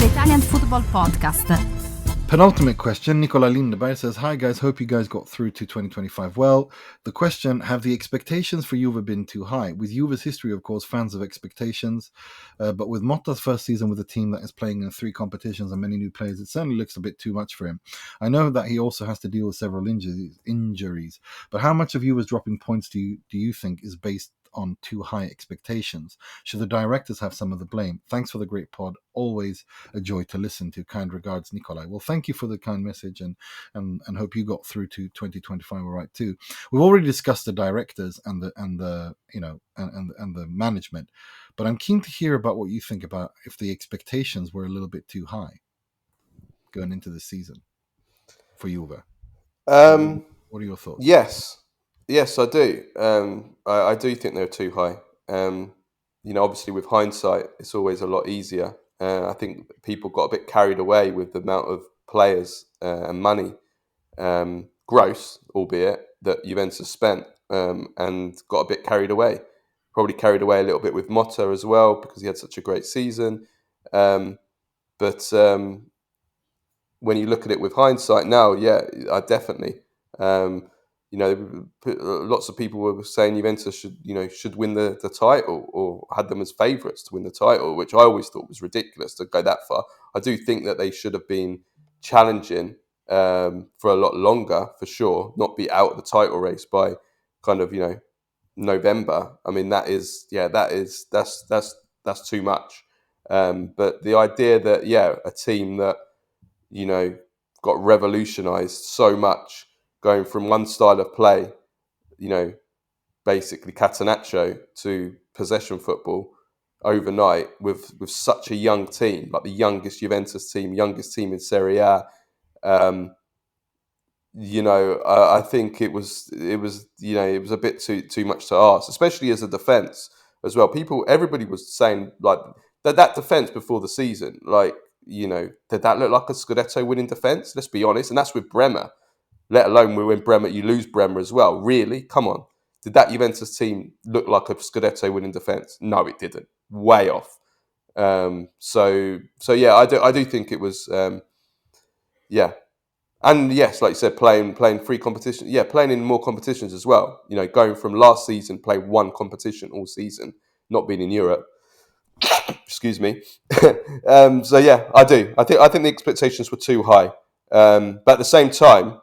the Italian Football Podcast. Penultimate question. Nikolaj Lindeberg says, "Hi guys, hope you guys got through to 2025 well. The question, have the expectations for Juve been too high? With Juve's history, of course, fans of expectations, but with Motta's first season with a team that is playing in 3 competitions and many new players, it certainly looks a bit too much for him. I know that he also has to deal with several injuries, but how much of Juve's dropping points do you think is based on too high expectations? Should the directors have some of the blame? Thanks for the great pod. Always a joy to listen to. Kind regards, Nikolaj." Well, thank you for the kind message, and hope you got through to 2025 all right too. We've already discussed the directors and the management, but I'm keen to hear about what you think about if the expectations were a little bit too high going into the season for Juve. What are your thoughts? Yes, I do. I do think they're too high. Obviously with hindsight, it's always a lot easier. I think people got a bit carried away with the amount of players and money, gross, albeit, that Juventus spent, and got a bit carried away. Probably carried away a little bit with Motta as well, because he had such a great season. But when you look at it with hindsight now, I definitely. Lots of people were saying Juventus should win the title, or had them as favourites to win the title, which I always thought was ridiculous to go that far. I do think that they should have been challenging for a lot longer, for sure, not be out of the title race by kind of November. I mean, that's too much. But the idea that a team that got revolutionised so much, going from one style of play, basically catenaccio, to possession football overnight with such a young team, like the youngest Juventus team, youngest team in Serie A. I think it was a bit too much to ask, especially as a defence as well. Everybody was saying like that defence before the season, like, did that look like a Scudetto winning defence? Let's be honest, and that's with Bremer. Let alone when Bremer, you lose Bremer as well. Really? Come on. Did that Juventus team look like a Scudetto winning defence? No, it didn't. Way off. So I do think it was, And yes, like you said, playing 3 competitions. Yeah, playing in more competitions as well. Going from last season, playing 1 competition all season, not being in Europe. Excuse me. I do. I think the expectations were too high. But at the same time,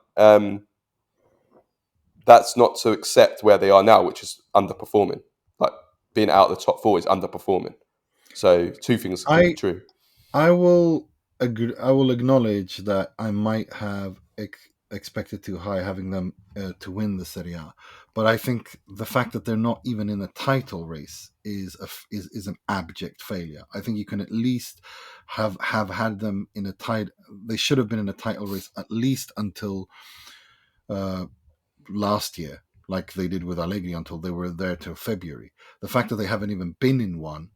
that's not to accept where they are now, which is underperforming. Like, being out of the top 4 is underperforming. So 2 things are true. I will acknowledge that I might have expected too high, having them to win the Serie A. But I think the fact that they're not even in a title race is an abject failure. I think you can at least have had them in a title. They should have been in a title race at least until last year, like they did with Allegri, until they were there till February. The fact that they haven't even been in one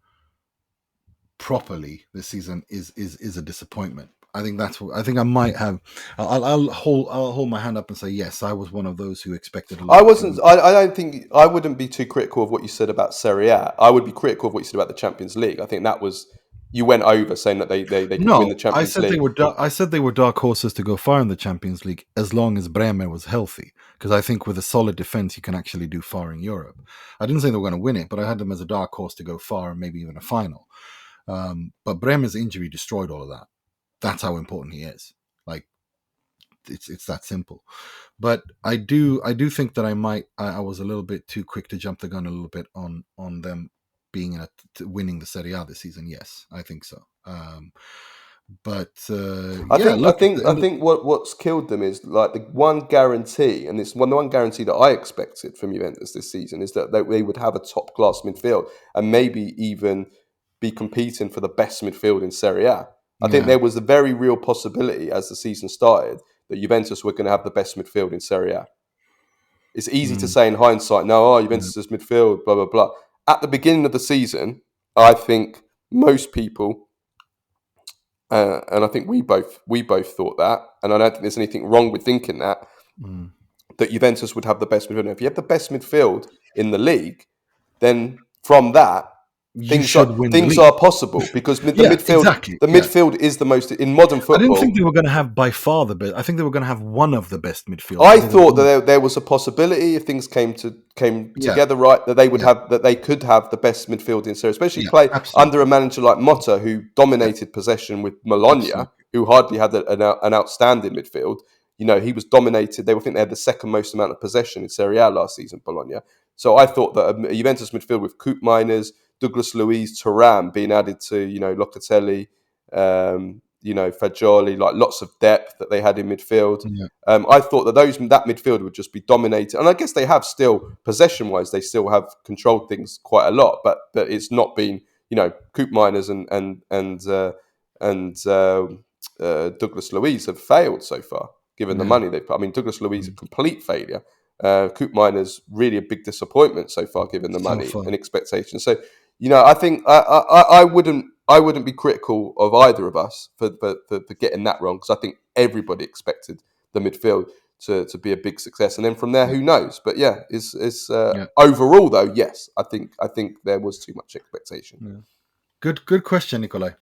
properly this season is a disappointment. I think that's what I think. I might have. I'll hold my hand up and say yes. I was one of those who expected a lot. I wasn't. I don't think I wouldn't be too critical of what you said about Serie A. I would be critical of what you said about the Champions League. I think that was, you went over saying that they could win the Champions League. I said they were dark horses to go far in the Champions League as long as Bremer was healthy, because I think with a solid defense you can actually do far in Europe. I didn't say they were going to win it, but I had them as a dark horse to go far and maybe even a final. But Bremer's injury destroyed all of that. That's how important he is. Like, it's that simple. But I do think that I was a little bit too quick to jump the gun a little bit on them being winning the Serie A this season. Yes, I think so. I think what's killed them is like the one guarantee, and it's the one guarantee that I expected from Juventus this season, is that they would have a top class midfield and maybe even be competing for the best midfield in Serie A. I think there was a very real possibility as the season started that Juventus were going to have the best midfield in Serie A. It's easy to say in hindsight, Juventus' midfield, blah, blah, blah. At the beginning of the season, I think most people, and I think we both thought that, and I don't think there's anything wrong with thinking that Juventus would have the best midfield. Now, if you have the best midfield in the league, then from that, you should win the things league. are possible because the midfield, exactly. midfield is the most in modern football. I didn't think they were going to have by far the best. I think they were going to have one of the best midfielders. I thought that there was a possibility if things came together right that they would have that they could have the best midfield in Serie A, especially play under a manager like Motta who dominated possession with Bologna, who hardly had an outstanding midfield. You know, he was dominated. They think they had the second most amount of possession in Serie A last season, Bologna. So I thought that a Juventus midfield with Coop Miners, Douglas Luiz, Thuram being added to, you know, Locatelli, you know, Fagioli, like lots of depth that they had in midfield. I thought that that midfield would just be dominated, and I guess they have still possession-wise, they still have controlled things quite a lot, but it's not been, you know, Coop Miners and Douglas Luiz have failed so far, given the money they've put. I mean, Douglas Luiz a complete failure. Coop Miners really a big disappointment so far, given the money and expectations. So, you know, I think I wouldn't be critical of either of us for getting that wrong, because I think everybody expected the midfield to be a big success, and then from there, who knows? But overall, though, yes, I think there was too much expectation. Good question, Nikolaj.